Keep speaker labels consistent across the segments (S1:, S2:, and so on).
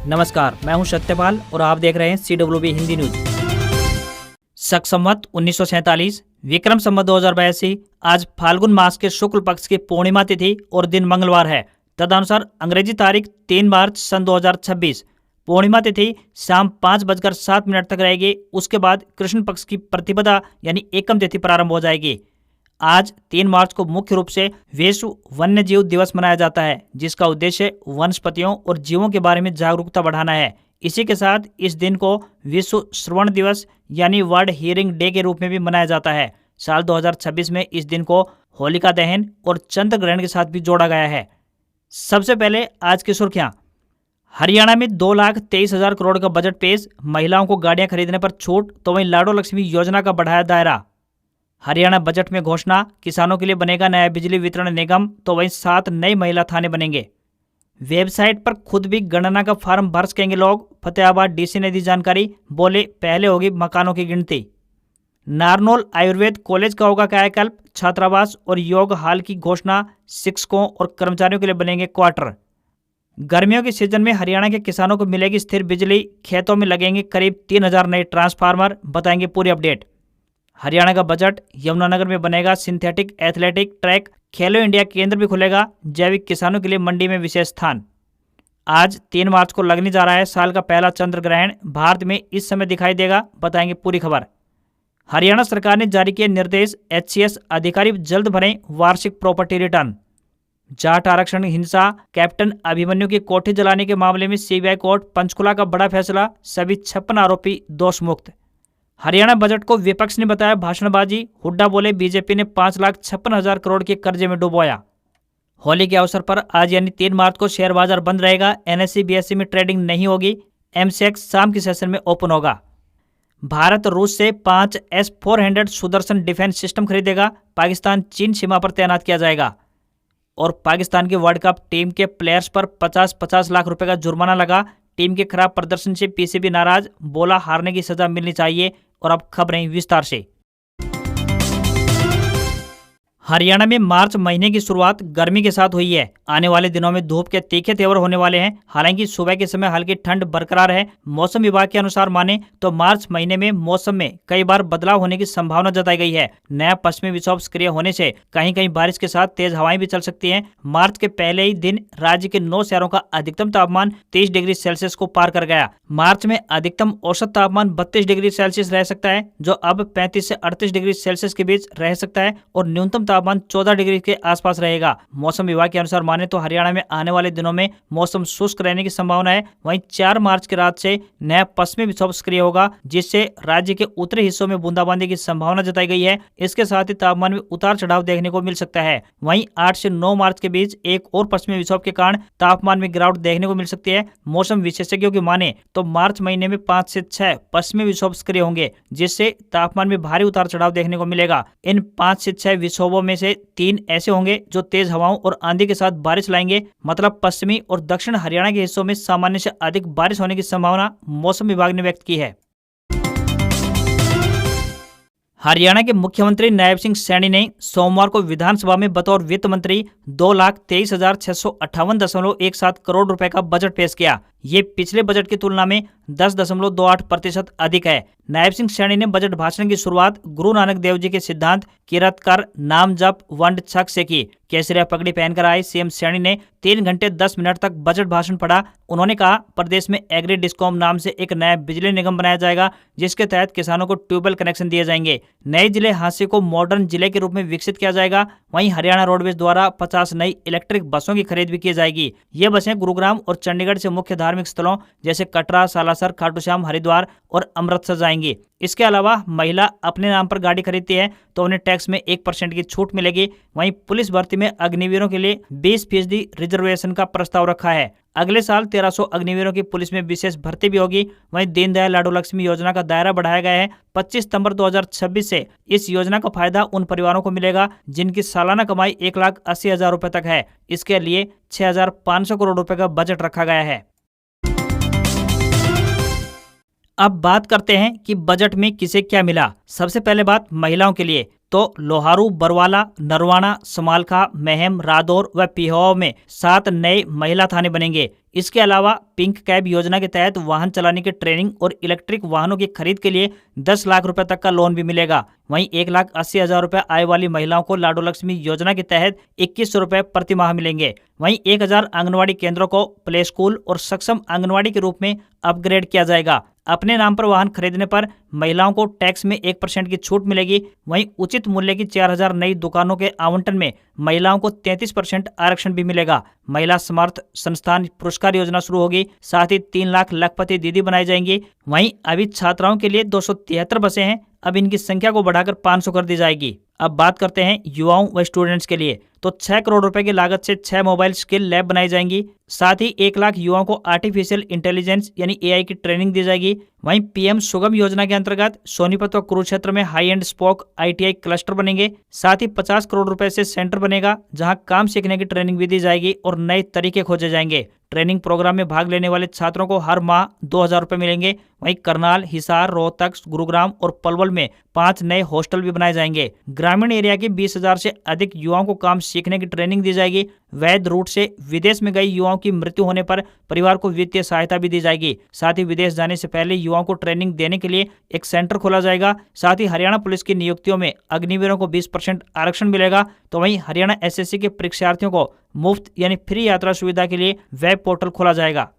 S1: नमस्कार, मैं हूं सत्यपाल और आप देख रहे हैं CWB हिंदी न्यूज। शक संवत 1947 विक्रम संवत 2082 आज फाल्गुन मास के शुक्ल पक्ष की पूर्णिमा तिथि और दिन मंगलवार है। तदनुसार अंग्रेजी तारीख 3 मार्च सन 2026 पूर्णिमा तिथि शाम 5:07 तक रहेगी। उसके बाद कृष्ण पक्ष की प्रतिपदा यानी एकम तिथि प्रारंभ हो जाएगी। आज 3 मार्च को मुख्य रूप से विश्व वन्य जीव दिवस मनाया जाता है, जिसका उद्देश्य वनस्पतियों और जीवों के बारे में जागरूकता बढ़ाना है। इसी के साथ इस दिन को विश्व श्रवण दिवस यानी वर्ल्ड हियरिंग डे के रूप में भी मनाया जाता है। साल 2026 में इस दिन को होलिका दहन और चंद्र ग्रहण के साथ भी जोड़ा गया है। सबसे पहले आज की सुर्खियां। हरियाणा में 2,23,000 करोड़ का बजट पेश, महिलाओं को गाड़ियां खरीदने पर छूट, तो वहीं लाडो लक्ष्मी योजना का बढ़ाया दायरा। हरियाणा बजट में घोषणा, किसानों के लिए बनेगा नया बिजली वितरण निगम, तो वहीं 7 नए महिला थाने बनेंगे। वेबसाइट पर खुद भी गणना का फार्म भर सकेंगे लोग, फतेहाबाद डीसी ने दी जानकारी, बोले पहले होगी मकानों की गिनती। नारनौल आयुर्वेद कॉलेज का होगा कायाकल्प, छात्रावास और योग हाल की घोषणा, शिक्षकों और कर्मचारियों के लिए बनेंगे क्वार्टर। गर्मियों के सीजन में हरियाणा के किसानों को मिलेगी स्थिर बिजली, खेतों में लगेंगे करीब 3,000 नए ट्रांसफार्मर, बताएंगे पूरी अपडेट। हरियाणा का बजट, यमुनानगर में बनेगा सिंथेटिक एथलेटिक ट्रैक, खेलो इंडिया केंद्र भी खुलेगा, जैविक किसानों के लिए मंडी में विशेष स्थान। आज 3 मार्च को लगने जा रहा है साल का पहला चंद्र ग्रहण, भारत में इस समय दिखाई देगा, बताएंगे पूरी खबर। हरियाणा सरकार ने जारी किए निर्देश, HCS अधिकारी जल्द भरें वार्षिक प्रॉपर्टी रिटर्न। जाट आरक्षण हिंसा, कैप्टन अभिमन्यु की कोठी जलाने के मामले में CBI कोर्ट पंचकुला का बड़ा फैसला, सभी 56 आरोपी दोष मुक्त। हरियाणा बजट को विपक्ष ने बताया भाषणबाजी, हुड्डा बोले बीजेपी ने 5,56,000 करोड़ के कर्जे में डुबोया। होली के अवसर पर आज यानी 3 मार्च को शेयर बाजार बंद रहेगा, NSE BSE में ट्रेडिंग नहीं होगी, MCX शाम की सेशन में ओपन होगा। भारत रूस से 5 S-400 सुदर्शन डिफेंस सिस्टम खरीदेगा, पाकिस्तान चीन सीमा पर तैनात किया जाएगा। और पाकिस्तान की वर्ल्ड कप टीम के प्लेयर्स पर 50-50 लाख रुपए का जुर्माना लगा। टीम के खराब प्रदर्शन से PCB नाराज, बोला हारने की सजा मिलनी चाहिए। और अब खबरें विस्तार से। हरियाणा में मार्च महीने की शुरुआत गर्मी के साथ हुई है। आने वाले दिनों में धूप के तीखे तेवर होने वाले हैं। हालांकि सुबह के समय हल्की ठंड बरकरार है। मौसम विभाग के अनुसार माने तो मार्च महीने में मौसम में कई बार बदलाव होने की संभावना जताई गई है। नया पश्चिमी विक्षोभ सक्रिय होने से कहीं कहीं बारिश के साथ तेज हवाएं भी चल सकती हैं। मार्च के पहले ही दिन राज्य के 9 शहरों का अधिकतम तापमान 30 डिग्री सेल्सियस को पार कर गया। मार्च में अधिकतम औसत तापमान 32 डिग्री सेल्सियस रह सकता है, जो अब 35 से 38 डिग्री सेल्सियस के बीच रह सकता है, और न्यूनतम तापमान 14 डिग्री के आसपास रहेगा। मौसम विभाग के अनुसार माने तो हरियाणा में आने वाले दिनों में मौसम शुष्क रहने की संभावना है। वहीं 4 मार्च की रात से नया पश्चिमी विक्षोभ सक्रिय होगा, जिससे राज्य के उत्तरी हिस्सों में बूंदाबांदी की संभावना जताई गई है। इसके साथ ही तापमान में उतार चढ़ाव देखने को मिल सकता है। वहीं 8 से 9 मार्च के बीच एक और पश्चिमी विक्षोभ के कारण तापमान में गिरावट देखने को मिल सकती है। मौसम विशेषज्ञों की माने तो मार्च महीने में 5 से 6 पश्चिमी विक्षोभ सक्रिय होंगे, जिससे तापमान में भारी उतार चढ़ाव देखने को मिलेगा। इन 5 से 6 विक्षोभों में से 3 ऐसे होंगे जो तेज हवाओं और आंधी के साथ बारिश लाएंगे। मतलब पश्चिमी और दक्षिण हरियाणा के हिस्सों में सामान्य से अधिक बारिश होने की संभावना मौसम विभाग ने व्यक्त की है। हरियाणा के मुख्यमंत्री नायब सिंह सैनी ने सोमवार को विधानसभा में बतौर वित्त मंत्री 2,23,658.17 करोड़ रुपए का बजट पेश किया। ये पिछले बजट की तुलना में 10.28% अधिक है। नायब सिंह सैनी ने बजट भाषण की शुरुआत गुरु नानक देव जी के सिद्धांत किरत कर नाम जप वंड छक से की। केसरिया पगड़ी पहनकर आए CM सैनी ने 3 घंटे 10 मिनट तक बजट भाषण पढ़ा। उन्होंने कहा, प्रदेश में एग्री डिस्कॉम नाम से एक नया बिजली निगम बनाया जाएगा, जिसके तहत किसानों को ट्यूबवेल कनेक्शन दिए जाएंगे। नए जिले हांसी को मॉडर्न जिले के रूप में विकसित किया जाएगा। वहीं हरियाणा रोडवेज द्वारा 50 नई इलेक्ट्रिक बसों की खरीद भी की जाएगी। ये बसें गुरुग्राम और चंडीगढ़ से मुख्य धार्मिक स्थलों जैसे कटरा, सालासर, खाटू श्याम, हरिद्वार और अमृतसर जाएंगी। इसके अलावा महिला अपने नाम पर गाड़ी खरीदती है तो उन्हें टैक्स में 1% की छूट मिलेगी। वहीं पुलिस भर्ती में अग्निवीरों के लिए 20% रिजर्वेशन का प्रस्ताव रखा है। अगले साल 1300 अग्निवीरों की पुलिस में विशेष भर्ती भी होगी। वहीं दीनदयाल लाडो लक्ष्मी योजना का दायरा बढ़ाया गया है। 25 सितंबर 2026 से इस योजना का फायदा उन परिवारों को मिलेगा जिनकी सालाना कमाई 1,80,000 रुपए तक है। इसके लिए 6,500 करोड़ रुपए का बजट रखा गया है। अब बात करते हैं कि बजट में किसे क्या मिला। सबसे पहले बात महिलाओं के लिए। तो लोहारू, बरवाला, नरवाना, समालखा, महम, रादौर व पिहोवा में 7 नए महिला थाने बनेंगे। इसके अलावा पिंक कैब योजना के तहत वाहन चलाने की ट्रेनिंग और इलेक्ट्रिक वाहनों की खरीद के लिए 10 लाख रुपए तक का लोन भी मिलेगा। वहीं 1,80,000 रुपए आय वाली महिलाओं को लाडो लक्ष्मी योजना के तहत 2100 रुपए प्रति माह मिलेंगे। वहीं 1000 आंगनवाड़ी केंद्रों को प्ले स्कूल और सक्षम आंगनवाड़ी के रूप में अपग्रेड किया जाएगा। अपने नाम पर वाहन खरीदने पर महिलाओं को टैक्स में 1% की छूट मिलेगी। वहीं उचित मूल्य की 4000 नई दुकानों के आवंटन में महिलाओं को 33% आरक्षण भी मिलेगा। महिला समर्थ संस्थान पुरस्कार योजना शुरू होगी। साथ ही 3 लाख लखपति दीदी बनाई जाएंगी। वहीं अभी छात्राओं के लिए 273 बसें हैं, अब इनकी संख्या को बढ़ाकर 500 कर दी जाएगी। अब बात करते हैं युवाओं व स्टूडेंट्स के लिए, तो 6 करोड़ रुपए की लागत से 6 मोबाइल स्किल लैब बनाई जाएंगी। साथ ही 1 लाख युवाओं को आर्टिफिशियल इंटेलिजेंस यानी एआई की ट्रेनिंग दी जाएगी। वहीं पीएम सुगम योजना के अंतर्गत सोनीपत व कुरुक्षेत्र में high and spoke ITI cluster बनेंगे। साथ ही 50 करोड़ रुपए से सेंटर बनेगा, जहां काम सीखने की ट्रेनिंग भी दी जाएगी और नए तरीके खोजे जाएंगे। ट्रेनिंग प्रोग्राम में भाग लेने वाले छात्रों को हर माह 2000 रुपए मिलेंगे। वहीं करनाल, हिसार, रोहतक, गुरुग्राम और पलवल में 5 नए हॉस्टल भी बनाए जाएंगे। ग्रामीण एरिया के 20,000 से अधिक युवाओं को काम सीखने की ट्रेनिंग दी जाएगी। वैध रूट से विदेश में गए युवाओं की मृत्यु होने पर परिवार को वित्तीय सहायता भी दी जाएगी। साथ ही विदेश जाने से पहले युवाओं को ट्रेनिंग देने के लिए एक सेंटर खोला जाएगा। साथ ही हरियाणा पुलिस की नियुक्तियों में अग्निवीरों को 20% आरक्षण मिलेगा। तो वहीं हरियाणा एसएससी के परीक्षार्थियों को मुफ्त यानी फ्री यात्रा सुविधा के लिए वेब पोर्टल खोला जाएगा।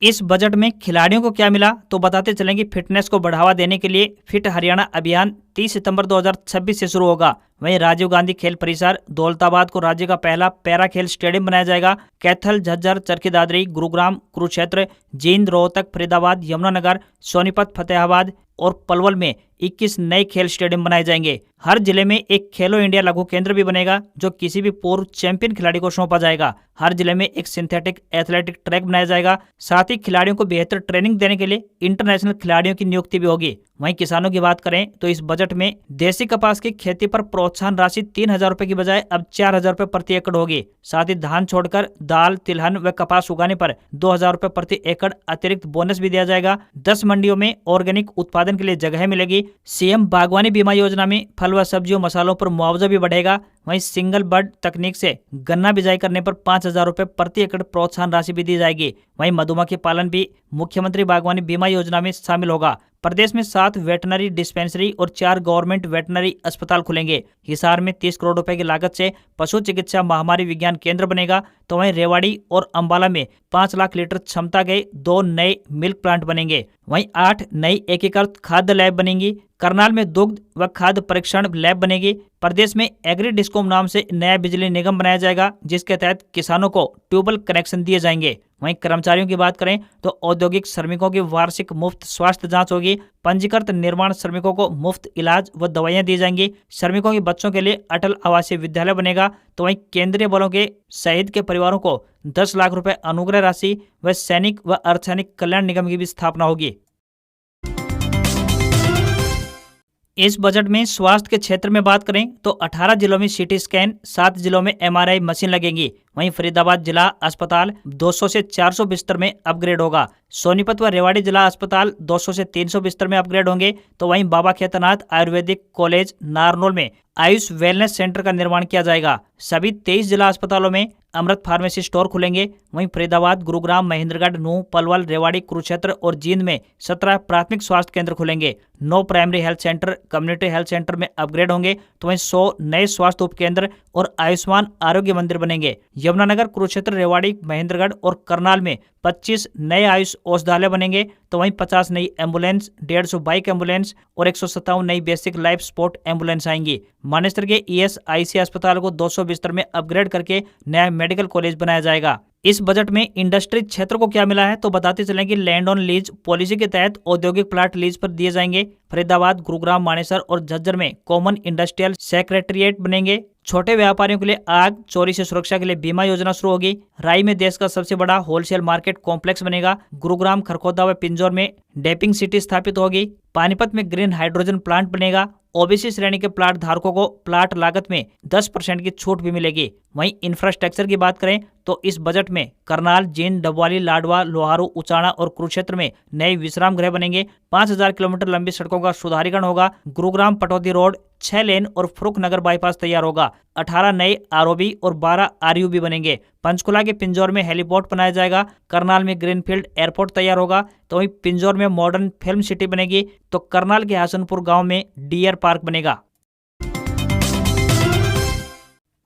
S1: इस बजट में खिलाड़ियों को क्या मिला, तो बताते चलेंगे। फिटनेस को बढ़ावा देने के लिए फिट हरियाणा अभियान 30 सितंबर 2026 से शुरू होगा। वहीं राजीव गांधी खेल परिसर दौलताबाद को राज्य का पहला पैरा खेल स्टेडियम बनाया जाएगा। कैथल, झज्जर, चरखी दादरी, गुरुग्राम, कुरुक्षेत्र, जींद, रोहतक, फरीदाबाद, यमुनानगर, सोनीपत, फतेहाबाद और पलवल में 21 नए खेल स्टेडियम बनाए जाएंगे। हर जिले में एक खेलो इंडिया लघु केंद्र भी बनेगा, जो किसी भी पूर्व चैंपियन खिलाड़ी को सौंपा जाएगा। हर जिले में एक सिंथेटिक एथलेटिक ट्रैक बनाया जाएगा। साथ ही खिलाड़ियों को बेहतर ट्रेनिंग देने के लिए इंटरनेशनल खिलाड़ियों की नियुक्ति भी होगी। वहीं किसानों की बात करें तो इस बजट में देसी कपास की खेती पर प्रोत्साहन राशि 3000 रुपए की बजाय अब 4000 रुपए प्रति एकड़ होगी। साथ ही धान छोड़कर दाल, तिलहन व कपास उगाने पर 2000 रुपए प्रति एकड़ अतिरिक्त बोनस भी दिया जाएगा। 10 मंडियों में ऑर्गेनिक उत्पादन के लिए जगह मिलेगी। सीएम बागवानी बीमा योजना में फल व सब्जियों मसालों पर मुआवजा भी बढ़ेगा। वहीं सिंगल बर्ड तकनीक से गन्ना बिजाई करने पर 5000 रुपए प्रति एकड़ प्रोत्साहन राशि भी दी जाएगी। वहीं मधुमक्खी पालन भी मुख्यमंत्री बागवानी बीमा योजना में शामिल होगा। प्रदेश में 7 वेटनरी डिस्पेंसरी और 4 गवर्नमेंट वेटनरी अस्पताल खुलेंगे। हिसार में 30 करोड़ रुपए की लागत से पशु चिकित्सा महामारी विज्ञान केंद्र बनेगा। तो वहीं रेवाड़ी और अंबाला में 5 लाख लीटर क्षमता के 2 नए मिल्क प्लांट बनेंगे। वहीं 8 नई एकीकृत खाद्य लैब बनेंगी। करनाल में दुग्ध व खाद्य परीक्षण लैब बनेगी। प्रदेश में एग्री डिस्कॉम नाम से नया बिजली निगम बनाया जाएगा, जिसके तहत किसानों को ट्यूबवेल कनेक्शन दिए जाएंगे। वहीं कर्मचारियों की बात करें तो औद्योगिक श्रमिकों की वार्षिक मुफ्त स्वास्थ्य जांच होगी। पंजीकृत निर्माण श्रमिकों को मुफ्त इलाज व दवाइयां दी जाएंगी। श्रमिकों के बच्चों के लिए अटल आवासीय विद्यालय बनेगा। तो वहीं केंद्रीय बलों के शहीद के परिवारों को 10 लाख रुपए अनुग्रह राशि व सैनिक व अर्धसैनिक कल्याण निगम की भी स्थापना होगी। इस बजट में स्वास्थ्य के क्षेत्र में बात करें तो 18 जिलों में सीटी स्कैन, 7 जिलों में एमआरआई मशीन लगेंगी। वहीं फरीदाबाद जिला अस्पताल 200 से 400 बिस्तर में अपग्रेड होगा। सोनीपत व रेवाड़ी जिला अस्पताल 200 से 300 बिस्तर में अपग्रेड होंगे। तो वहीं बाबा खेतनाथ आयुर्वेदिक कॉलेज नारनौल में आयुष वेलनेस सेंटर का निर्माण किया जाएगा। सभी 23 जिला अस्पतालों में अमृत फार्मेसी स्टोर खुलेंगे। वहीं फरीदाबाद, गुरुग्राम, महेंद्रगढ़, नूंह, पलवल, रेवाड़ी, कुरुक्षेत्र और जींद में 17 प्राथमिक स्वास्थ्य केंद्र खुलेंगे। 9 primary health centre community health centre में अपग्रेड होंगे। तो वहीं 100 नए स्वास्थ्य उपकेंद्र और आयुष्मान आरोग्य मंदिर बनेंगे। यमुनानगर, कुरुक्षेत्र, रेवाड़ी, महेंद्रगढ़ और करनाल में 25 नए आयुष औषधालय बनेंगे। तो वहीं 50 नई एम्बुलेंस, 150 बाइक एम्बुलेंस और 157 नई बेसिक लाइफ सपोर्ट एम्बुलेंस आएंगी। मानेसर के ईएसआईसी अस्पताल को 200 बिस्तर में अपग्रेड करके नया मेडिकल कॉलेज बनाया जाएगा। इस बजट में इंडस्ट्री क्षेत्र को क्या मिला है, तो बताते चलें कि लैंड ऑन लीज पॉलिसी के तहत औद्योगिक प्लाट लीज पर दिए जाएंगे। फरीदाबाद, गुरुग्राम, मानेसर और झज्जर में कॉमन इंडस्ट्रियल सेक्रेटेरिएट बनेंगे। छोटे व्यापारियों के लिए आग, चोरी से सुरक्षा के लिए बीमा योजना शुरू होगी। राई में देश का सबसे बड़ा होलसेल मार्केट कॉम्प्लेक्स बनेगा। गुरुग्राम, खरखोदा व पिंजौर में डैपिंग सिटी स्थापित होगी। पानीपत में ग्रीन हाइड्रोजन प्लांट बनेगा। ओबीसी श्रेणी के प्लाट धारकों को प्लाट लागत में 10% की छूट भी मिलेगी। वहीं इंफ्रास्ट्रक्चर की बात करें तो इस बजट में करनाल, जींद, डबवाली, लाडवा, लोहारू, उचाना और कुरुक्षेत्र में नए विश्राम गृह बनेंगे। 5000 किलोमीटर लंबी सड़कों का सुधारीकरण होगा। गुरुग्राम पटौदी रोड 6 लेन और फुरुख नगर बाईपास तैयार होगा। 18 नए आरओबी और 12 आरयूबी बनेंगे। पंचकुला के पिंजौर में हेलीपोर्ट बनाया जाएगा। करनाल में ग्रीनफील्ड एयरपोर्ट तैयार होगा। तो वहीं पिंजौर में मॉडर्न फिल्म सिटी बनेगी। तो करनाल के हसनपुर गांव में डियर पार्क बनेगा।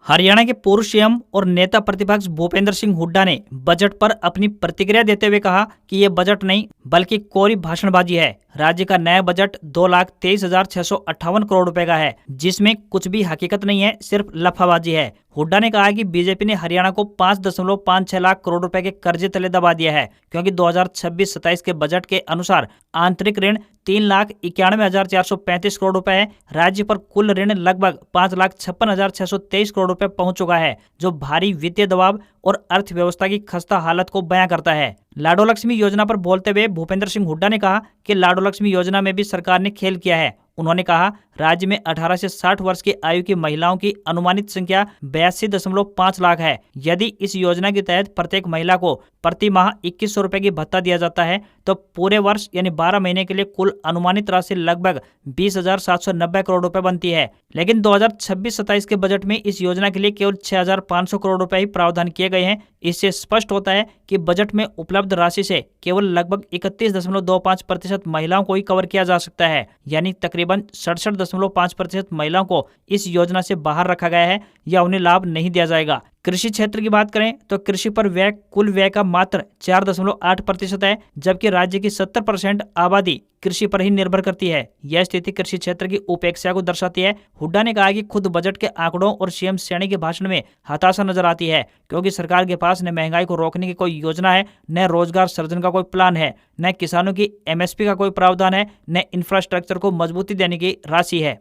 S1: हरियाणा के पूर्व सीएम और नेता प्रतिपक्ष भूपेंद्र सिंह हुड्डा ने बजट पर अपनी प्रतिक्रिया देते हुए कहा कि ये बजट नहीं बल्कि कोरी भाषणबाजी है। राज्य का नया बजट 2,23,658 करोड़ रुपए का है, जिसमें कुछ भी हकीकत नहीं है, सिर्फ लफाबाजी है। हुड्डा ने कहा कि बीजेपी ने हरियाणा को 5.56 लाख करोड़ रुपए के कर्जे तले दबा दिया है, क्योंकि 2026-27 के बजट के अनुसार आंतरिक ऋण 3,91,435 करोड़ रुपए है। राज्य पर कुल ऋण लगभग 5,56,623 करोड़ रुपए पहुंच चुका है, जो भारी वित्तीय दबाव और अर्थव्यवस्था की खस्ता हालत को बयां करता है। लाडो लक्ष्मी योजना पर बोलते हुए भूपेंद्र सिंह हुड्डा ने कहा कि लाडो लक्ष्मी योजना में भी सरकार ने खेल किया है। उन्होंने कहा, राज्य में 18 से 60 वर्ष की आयु की महिलाओं की अनुमानित संख्या 82.5 लाख है। यदि इस योजना के तहत प्रत्येक महिला को प्रति माह 2100 रुपए की भत्ता दिया जाता है तो पूरे वर्ष यानी 12 महीने के लिए कुल अनुमानित राशि लगभग 20,790 करोड़ रुपए बनती है। लेकिन 2026-27 के बजट में इस योजना के लिए केवल 6,500 करोड़ रुपए ही प्रावधान किए गए हैं। इससे स्पष्ट होता है कि बजट में उपलब्ध राशि से केवल लगभग 31.25% महिलाओं को ही कवर किया जा सकता है, यानी तकरीबन 67.5% महिलाओं को इस योजना से बाहर रखा गया है या उन्हें लाभ नहीं दिया जाएगा। कृषि क्षेत्र की बात करें तो कृषि पर व्यय कुल व्यय का मात्र 4.8% है, जबकि राज्य की 70% आबादी कृषि पर ही निर्भर करती है। यह स्थिति कृषि क्षेत्र की उपेक्षा को दर्शाती है। हुड्डा ने कहा कि खुद बजट के आंकड़ों और सीएम श्रेणी के भाषण में हताशा नजर आती है, क्योंकि सरकार के पास न महंगाई को रोकने की कोई योजना है, न रोजगार सृजन का कोई प्लान है, न किसानों की एमएसपी का कोई प्रावधान है, न इंफ्रास्ट्रक्चर को मजबूती देने की राशि है।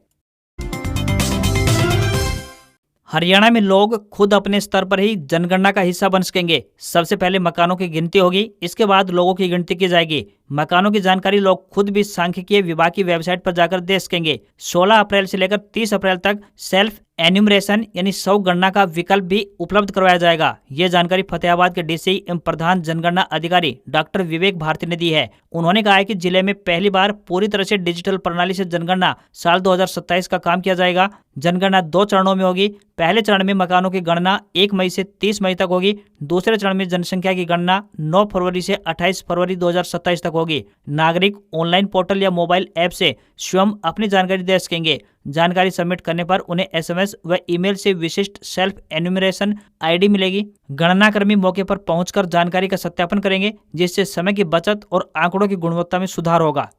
S1: हरियाणा में लोग खुद अपने स्तर पर ही जनगणना का हिस्सा बन सकेंगे। सबसे पहले मकानों की गिनती होगी, इसके बाद लोगों की गिनती की जाएगी। मकानों की जानकारी लोग खुद भी सांख्यिकीय विभाग की वेबसाइट पर जाकर दे सकेंगे। 16 अप्रैल से लेकर 30 अप्रैल तक सेल्फ एन्यूमरेशन यानी स्व गणना का विकल्प भी उपलब्ध करवाया जाएगा। ये जानकारी फतेहाबाद के डीसी एवं प्रधान जनगणना अधिकारी डॉक्टर विवेक भारती ने दी है। उन्होंने कहा है कि जिले में पहली बार पूरी तरह से डिजिटल प्रणाली से जनगणना साल 2027 का काम किया जाएगा। जनगणना 2 चरणों में होगी। पहले चरण में मकानों की गणना 1 मई से 30 मई तक होगी। दूसरे चरण में जनसंख्या की गणना 9 फरवरी से 28 फरवरी 2027 तक होगी। नागरिक ऑनलाइन पोर्टल या मोबाइल ऐप से स्वयं अपनी जानकारी दे सकेंगे। जानकारी सबमिट करने पर उन्हें एसएमएस व ईमेल से विशिष्ट सेल्फ एन्यूमरेशन आईडी मिलेगी। गणनाकर्मी मौके पर पहुंचकर जानकारी का सत्यापन करेंगे, जिससे समय की बचत और आंकड़ों की गुणवत्ता में सुधार होगा।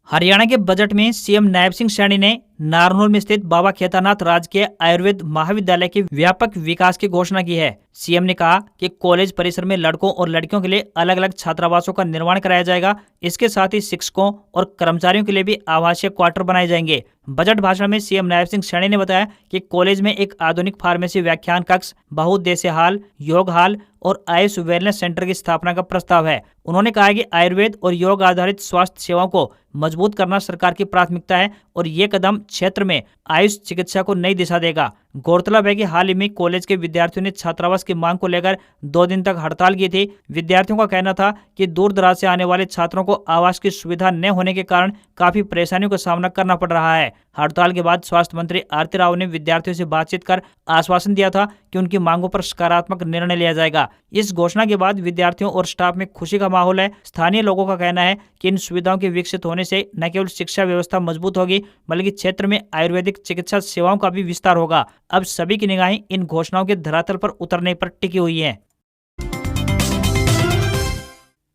S1: हरियाणा के बजट में सीएम नायब सिंह सैनी ने नारनौल में स्थित बाबा खेतानाथ राजकीय आयुर्वेद महाविद्यालय के व्यापक विकास की घोषणा की है। सीएम ने कहा कि कॉलेज परिसर में लड़कों और लड़कियों के लिए अलग अलग छात्रावासों का निर्माण कराया जाएगा। इसके साथ ही शिक्षकों और कर्मचारियों के लिए भी आवासीय क्वार्टर बनाए जाएंगे। बजट भाषण में सीएम नायब सिंह सैनी ने बताया कि कॉलेज में एक आधुनिक फार्मेसी व्याख्यान कक्ष, बहुउद्देशीय हॉल, योग हॉल और आयुष वेलनेस सेंटर की स्थापना का प्रस्ताव है। उन्होंने कहा कि आयुर्वेद और योग आधारित स्वास्थ्य सेवाओं को मजबूत करना सरकार की प्राथमिकता है और ये कदम क्षेत्र में आयुष चिकित्सा को नई दिशा देगा। गौरतलब है कि हाल ही में कॉलेज के विद्यार्थियों ने छात्रावास की मांग को लेकर 2 दिन तक हड़ताल की थी। विद्यार्थियों का कहना था कि दूर दराज से आने वाले छात्रों को आवास की सुविधा न होने के कारण काफी परेशानियों का सामना करना पड़ रहा है। हड़ताल के बाद स्वास्थ्य मंत्री आरती राव ने विद्यार्थियों से बातचीत कर आश्वासन दिया था कि उनकी मांगों पर सकारात्मक निर्णय लिया जाएगा। इस घोषणा के बाद विद्यार्थियों और स्टाफ में खुशी का माहौल है। स्थानीय लोगों का कहना है कि इन सुविधाओं के विकसित होने से न केवल शिक्षा व्यवस्था मजबूत होगी, बल्कि क्षेत्र में आयुर्वेदिक चिकित्सा सेवाओं का भी विस्तार होगा। अब सभी की निगाहें इन घोषणाओं के धरातल पर उतरने पर टिकी हुई है।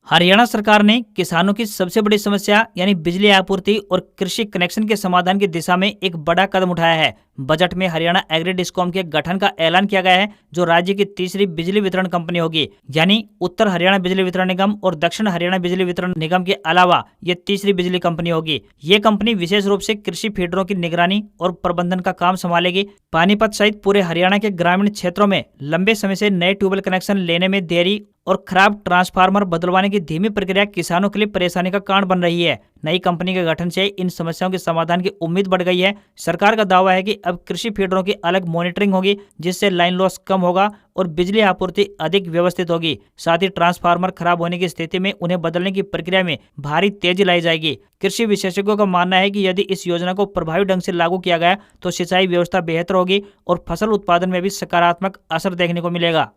S1: हरियाणा सरकार ने किसानों की सबसे बड़ी समस्या यानी बिजली आपूर्ति और कृषि कनेक्शन के समाधान की दिशा में एक बड़ा कदम उठाया है। बजट में हरियाणा एग्री डिस्कॉम के गठन का ऐलान किया गया है, जो राज्य की तीसरी बिजली वितरण कंपनी होगी। यानी उत्तर हरियाणा बिजली वितरण निगम और दक्षिण हरियाणा बिजली वितरण निगम के अलावा ये तीसरी बिजली कंपनी होगी। ये कंपनी विशेष रूप से कृषि फीडरों की निगरानी और प्रबंधन का काम संभालेगी। पानीपत सहित पूरे हरियाणा के ग्रामीण क्षेत्रों में लंबे समय से नए ट्यूबवेल कनेक्शन लेने में देरी और खराब ट्रांसफार्मर बदलवाने की धीमी प्रक्रिया किसानों के लिए परेशानी का कारण बन रही है। नई कंपनी के गठन से इन समस्याओं के समाधान की उम्मीद बढ़ गई है। सरकार का दावा है कि अब कृषि फीडरों की अलग मॉनिटरिंग होगी, जिससे लाइन लॉस कम होगा और बिजली आपूर्ति अधिक व्यवस्थित होगी। साथ ही ट्रांसफार्मर खराब होने की स्थिति में उन्हें बदलने की प्रक्रिया में भारी तेजी लाई जाएगी। कृषि विशेषज्ञों का मानना है कि यदि इस योजना को प्रभावी ढंग से लागू किया गया तो सिंचाई व्यवस्था बेहतर होगी और फसल उत्पादन में भी सकारात्मक असर देखने को मिलेगा।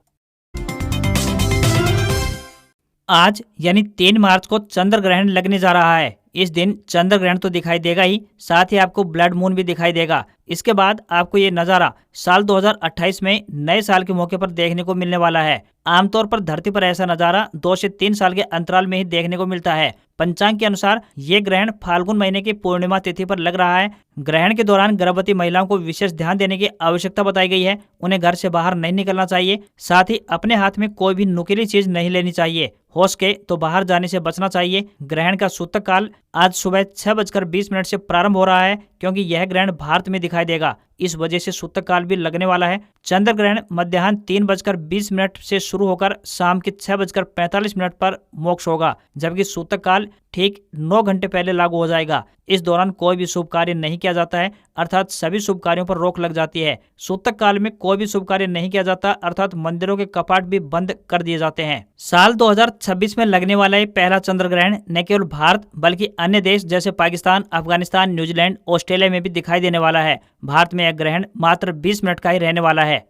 S1: आज यानी 3 मार्च को चंद्र ग्रहण लगने जा रहा है। इस दिन चंद्र ग्रहण तो दिखाई देगा ही, साथ ही आपको ब्लड मून भी दिखाई देगा। इसके बाद आपको ये नज़ारा साल 2028 में नए साल के मौके पर देखने को मिलने वाला है। आमतौर पर धरती पर ऐसा नज़ारा 2 से 3 साल के अंतराल में ही देखने को मिलता है। पंचांग के अनुसार ये ग्रहण फाल्गुन महीने की पूर्णिमा तिथि पर लग रहा है। ग्रहण के दौरान गर्भवती महिलाओं को विशेष ध्यान देने की आवश्यकता बताई गई है। उन्हें घर से बाहर नहीं निकलना चाहिए, साथ ही अपने हाथ में कोई भी नुकीली चीज नहीं लेनी चाहिए। हो सके तो बाहर जाने से बचना चाहिए। ग्रहण का सूतक काल आज सुबह 6:20 से प्रारंभ हो रहा है, क्योंकि यह ग्रहण भारत में दिखाई देगा। इस वजह से सूतक काल भी लगने वाला है। चंद्र ग्रहण मध्याह्न 3:20 से शुरू होकर शाम के 6:45 पर मोक्ष होगा, जबकि सूतक काल ठीक 9 घंटे पहले लागू हो जाएगा। इस दौरान कोई भी शुभ कार्य नहीं किया जाता है, अर्थात सभी शुभ कार्यों पर रोक लग जाती है। सूतक काल में कोई भी शुभ कार्य नहीं किया जाता, अर्थात मंदिरों के कपाट भी बंद कर दिए जाते हैं। साल 2026 में लगने वाला ये पहला चंद्र ग्रहण न केवल भारत बल्कि अन्य देश जैसे पाकिस्तान, अफगानिस्तान, न्यूजीलैंड, ऑस्ट्रेलिया में भी दिखाई देने वाला है। भारत में यह ग्रहण मात्र 20 मिनट का ही रहने वाला है।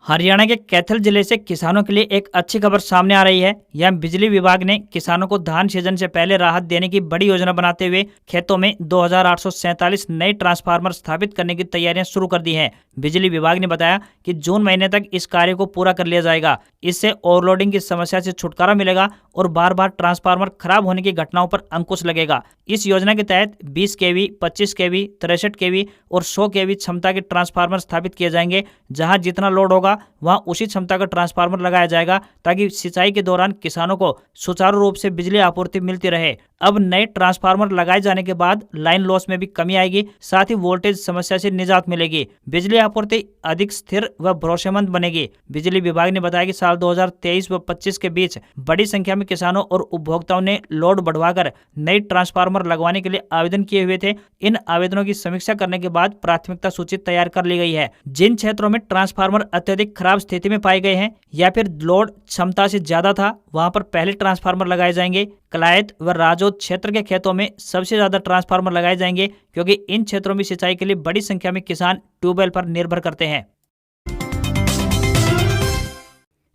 S1: हरियाणा के कैथल जिले से किसानों के लिए एक अच्छी खबर सामने आ रही है। यह बिजली विभाग ने किसानों को धान सीजन से पहले राहत देने की बड़ी योजना बनाते हुए खेतों में 2847 नए ट्रांसफार्मर स्थापित करने की तैयारियां शुरू कर दी हैं। बिजली विभाग ने बताया कि जून महीने तक इस कार्य को पूरा कर लिया जाएगा। इससे ओवरलोडिंग की समस्या से छुटकारा मिलेगा और बार बार ट्रांसफार्मर खराब होने की घटनाओं पर अंकुश लगेगा। इस योजना के तहत 20 kV, 25 kV, 63 kV और 100 kV क्षमता के ट्रांसफार्मर स्थापित किए जाएंगे। जहां जितना लोड होगा वहां उसी क्षमता का ट्रांसफार्मर लगाया जाएगा, ताकि सिंचाई के दौरान किसानों को सुचारू रूप से बिजली आपूर्ति मिलती रहे। अब नए ट्रांसफार्मर लगाए जाने के बाद लाइन लॉस में भी कमी आएगी, साथ ही वोल्टेज समस्या से निजात मिलेगी। बिजली आपूर्ति अधिक स्थिर व भरोसेमंद बनेगी। बिजली विभाग ने बताया कि साल 2023 व 25 के बीच बड़ी संख्या में किसानों और उपभोक्ताओं ने लोड बढ़वाकर नई ट्रांसफार्मर लगवाने के लिए आवेदन किए हुए थे। इन आवेदनों की समीक्षा करने के बाद प्राथमिकता सूची तैयार कर ली गई है। जिन क्षेत्रों में ट्रांसफार्मर अत्यधिक खराब स्थिति में पाए गए हैं या फिर लोड क्षमता से ज्यादा था, वहां पर पहले ट्रांसफार्मर लगाए जाएंगे। कलायत व राजौत क्षेत्र के खेतों में सबसे ज्यादा ट्रांसफार्मर लगाए जाएंगे, क्योंकि इन क्षेत्रों में सिंचाई के लिए बड़ी संख्या में किसान ट्यूबवेल पर निर्भर करते हैं।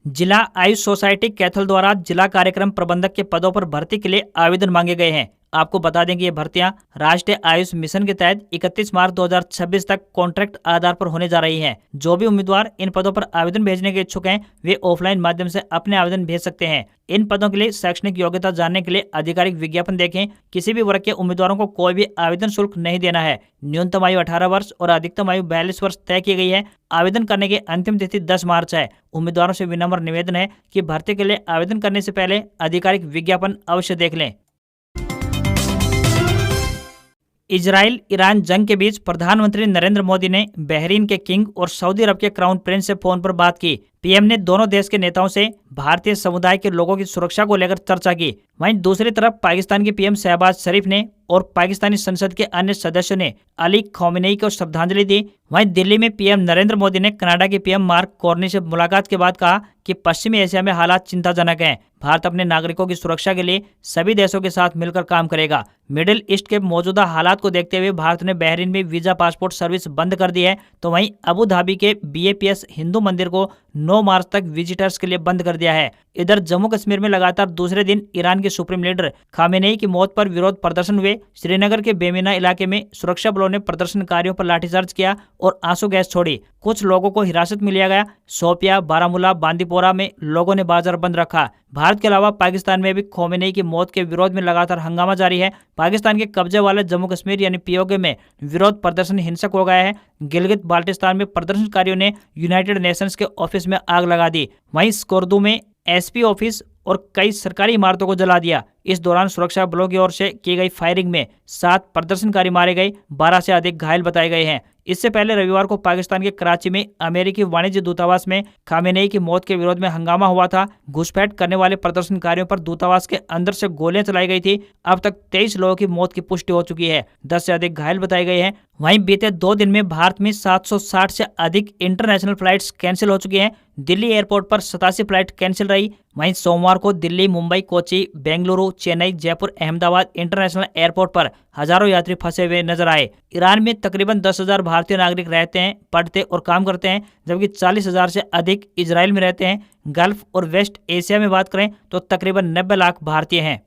S1: जिला आयुष सोसाइटी कैथल द्वारा जिला कार्यक्रम प्रबंधक के पदों पर भर्ती के लिए आवेदन मांगे गए हैं। आपको बता दें कि ये भर्तियां राष्ट्रीय आयुष मिशन के तहत 31 मार्च 2026 तक कॉन्ट्रैक्ट आधार पर होने जा रही हैं। जो भी उम्मीदवार इन पदों पर आवेदन भेजने के इच्छुक हैं, वे ऑफलाइन माध्यम से अपने आवेदन भेज सकते हैं। इन पदों के लिए शैक्षणिक योग्यता जानने के लिए आधिकारिक विज्ञापन देखें। किसी भी वर्ग के उम्मीदवारों को कोई भी आवेदन शुल्क नहीं देना है। न्यूनतम आयु 18 वर्ष और अधिकतम आयु 42 वर्ष तय की गई है। आवेदन करने की अंतिम तिथि 10 मार्च है। उम्मीदवारों से विनम्र निवेदन है कि भर्ती के लिए आवेदन करने से पहले आधिकारिक विज्ञापन अवश्य देख लें। इजराइल ईरान जंग के बीच प्रधानमंत्री नरेंद्र मोदी ने बहरीन के किंग और सऊदी अरब के क्राउन प्रिंस से फोन पर बात की। पीएम ने दोनों देश के नेताओं से भारतीय समुदाय के लोगों की सुरक्षा को लेकर चर्चा की। वहीं दूसरी तरफ पाकिस्तान के पीएम शहबाज शरीफ ने और पाकिस्तानी संसद के अन्य सदस्यों ने अली खौमेनी को श्रद्धांजलि दी। वहीं दिल्ली में पीएम नरेंद्र मोदी ने कनाडा के पीएम मार्क कार्नी से मुलाकात के बाद कहा कि पश्चिमी एशिया में हालात चिंताजनक हैं। भारत अपने नागरिकों की सुरक्षा के लिए सभी देशों के साथ मिलकर काम करेगा। मिडिल ईस्ट के मौजूदा हालात को देखते हुए भारत ने बहरीन में वीजा पासपोर्ट सर्विस बंद कर दी है, तो वहीं अबू धाबी के BAPS हिंदू मंदिर को 9 मार्च तक विजिटर्स के लिए बंद कर दिया है। इधर जम्मू कश्मीर में लगातार दूसरे दिन ईरान के सुप्रीम लीडर खामेनेई की मौत पर विरोध प्रदर्शन हुए। श्रीनगर के बेमिना इलाके में सुरक्षा बलों ने प्रदर्शनकारियों पर लाठीचार्ज किया और आंसू गैस छोड़ी। कुछ लोगों को हिरासत में लिया गया। शोपिया, बारामूला, बांदीपोरा में लोगों ने बाजार बंद रखा। भारत के अलावा पाकिस्तान में भी खौमेनी की मौत के विरोध में लगातार हंगामा जारी है। पाकिस्तान के कब्जे वाले जम्मू कश्मीर यानी POK में विरोध प्रदर्शन हिंसक हो गया है। गिलगित बाल्टिस्तान में प्रदर्शनकारियों ने यूनाइटेड नेशंस के ऑफिस में आग लगा दी। वहीं स्कोर्दू में SP ऑफिस और कई सरकारी इमारतों को जला दिया। इस दौरान सुरक्षा बलों की ओर से की गई फायरिंग में 7 प्रदर्शनकारी मारे गए, 12 से अधिक घायल बताए गए हैं। इससे पहले रविवार को पाकिस्तान के कराची में अमेरिकी वाणिज्य दूतावास में खामेनेई की मौत के विरोध में हंगामा हुआ था। घुसपैठ करने वाले प्रदर्शनकारियों पर दूतावास के अंदर से गोलियां चलाई गई थी। अब तक 23 लोगों की मौत की पुष्टि हो चुकी है, 10 से अधिक घायल बताए गए हैं। वहीं बीते 2 दिन में भारत में 760 से अधिक इंटरनेशनल फ्लाइट्स कैंसिल हो चुकी हैं। दिल्ली एयरपोर्ट पर 87 फ्लाइट कैंसिल रही। वहीं सोमवार को दिल्ली, मुंबई, कोची, बेंगलुरु, चेन्नई, जयपुर, अहमदाबाद इंटरनेशनल एयरपोर्ट पर हजारों यात्री फंसे हुए नजर आए। ईरान में तकरीबन 10,000 भारतीय नागरिक रहते हैं, पढ़ते और काम करते हैं, जबकि 40,000 से अधिक इजराइल में रहते हैं। गल्फ और वेस्ट एशिया में बात करें तो तकरीबन 90 लाख भारतीय हैं।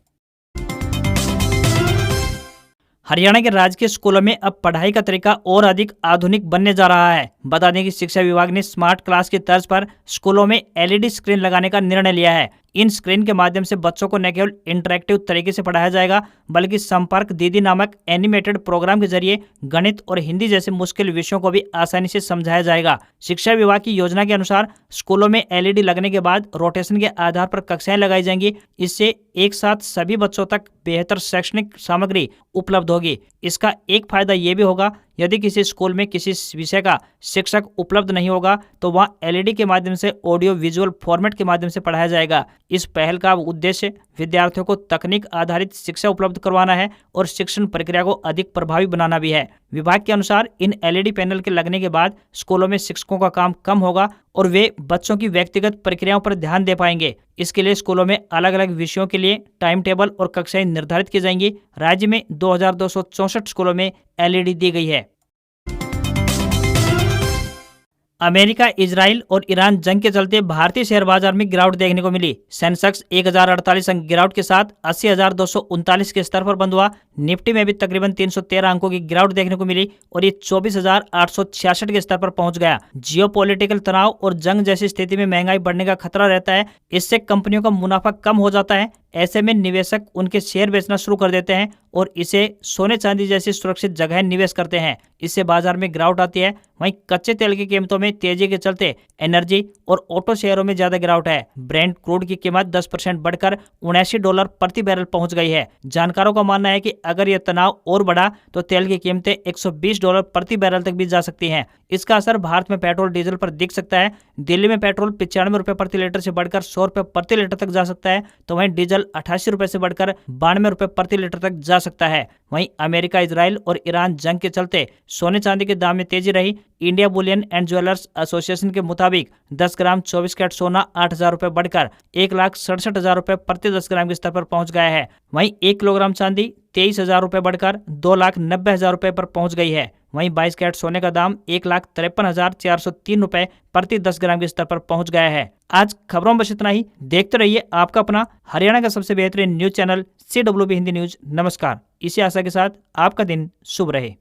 S1: हरियाणा के राजकीय स्कूलों में अब पढ़ाई का तरीका और अधिक आधुनिक बनने जा रहा है। बता दें कि शिक्षा विभाग ने स्मार्ट क्लास की तर्ज पर स्कूलों में एलईडी स्क्रीन लगाने का निर्णय लिया है। इन स्क्रीन के माध्यम से बच्चों को न केवल इंटरैक्टिव तरीके से पढ़ाया जाएगा, बल्कि संपर्क दीदी नामक एनिमेटेड प्रोग्राम के जरिए गणित और हिंदी जैसे मुश्किल विषयों को भी आसानी से समझाया जाएगा। शिक्षा विभाग की योजना के अनुसार स्कूलों में एलईडी लगने के बाद रोटेशन के आधार पर कक्षाएं लगाई जाएंगी। इससे एक साथ सभी बच्चों तक बेहतर शैक्षणिक सामग्री उपलब्ध होगी। इसका एक फायदा ये भी होगा, यदि किसी स्कूल में किसी विषय का शिक्षक उपलब्ध नहीं होगा तो वहां एलईडी के माध्यम से ऑडियो विजुअल फॉर्मेट के माध्यम से पढ़ाया जाएगा। इस पहल का उद्देश्य विद्यार्थियों को तकनीक आधारित शिक्षा उपलब्ध करवाना है और शिक्षण प्रक्रिया को अधिक प्रभावी बनाना भी है। विभाग के अनुसार इन एलईडी पैनल के लगने के बाद स्कूलों में शिक्षकों का काम कम होगा और वे बच्चों की व्यक्तिगत प्रक्रियाओं पर ध्यान दे पाएंगे। इसके लिए स्कूलों में अलग अलग विषयों के लिए टाइम टेबल और कक्षाएं निर्धारित की जाएंगी। राज्य में 2264 स्कूलों में एलईडी दी गई है। अमेरिका, इजराइल और ईरान जंग के चलते भारतीय शेयर बाजार में गिरावट देखने को मिली। सेंसेक्स 1048 अंक गिरावट के साथ 80,239 के स्तर पर बंद हुआ। निफ्टी में भी तकरीबन 313 अंकों की गिरावट देखने को मिली और ये 24,866 के स्तर पर पहुंच गया। जियोपॉलिटिकल तनाव और जंग जैसी स्थिति में महंगाई बढ़ने का खतरा रहता है। इससे कंपनियों का मुनाफा कम हो जाता है। ऐसे में निवेशक उनके शेयर बेचना शुरू कर देते हैं और इसे सोने चांदी जैसी सुरक्षित जगह निवेश करते हैं। इससे बाजार में गिरावट आती है। वहीं कच्चे तेल की कीमतों में तेजी के चलते एनर्जी और ऑटो शेयरों में ज्यादा गिरावट है। ब्रेंट क्रूड की कीमत 10% बढ़कर $79 प्रति बैरल पहुंच गई है। जानकारों का मानना है कि अगर यह तनाव और बढ़ा तो तेल की कीमतें $120 प्रति बैरल तक भी जा सकती हैं। इसका असर भारत में पेट्रोल डीजल पर दिख सकता है। दिल्ली में पेट्रोल 95 रुपए प्रति लीटर से बढ़कर 100 रुपए प्रति लीटर तक जा सकता है, तो वहीं डीजल 88 रुपए से बढ़कर 92 रुपए प्रति लीटर तक जा सकता है। वहीं अमेरिका, इजराइल और ईरान जंग के चलते सोने चांदी के दाम में तेजी रही। India Boolean and jewellers association के मुताबिक 10 ग्राम 24 कैरेट सोना 8,000 रुपए बढ़कर 1,67,000 रुपए प्रति 10 ग्राम के स्तर पर पहुंच गया है। वहीं 1 किलोग्राम चांदी 23,000 रुपए बढ़कर 2,90,000 रुपए पर पहुंच गई है। वहीं 22 कैरेट सोने का दाम 1,53,403 रुपए प्रति 10 ग्राम के स्तर पर पहुंच गया है। आज खबरों में बस इतना ही। देखते रहिए आपका अपना हरियाणा का सबसे बेहतरीन news channel CWB Hindi news. नमस्कार। इसी आशा के साथ आपका दिन शुभ रहे।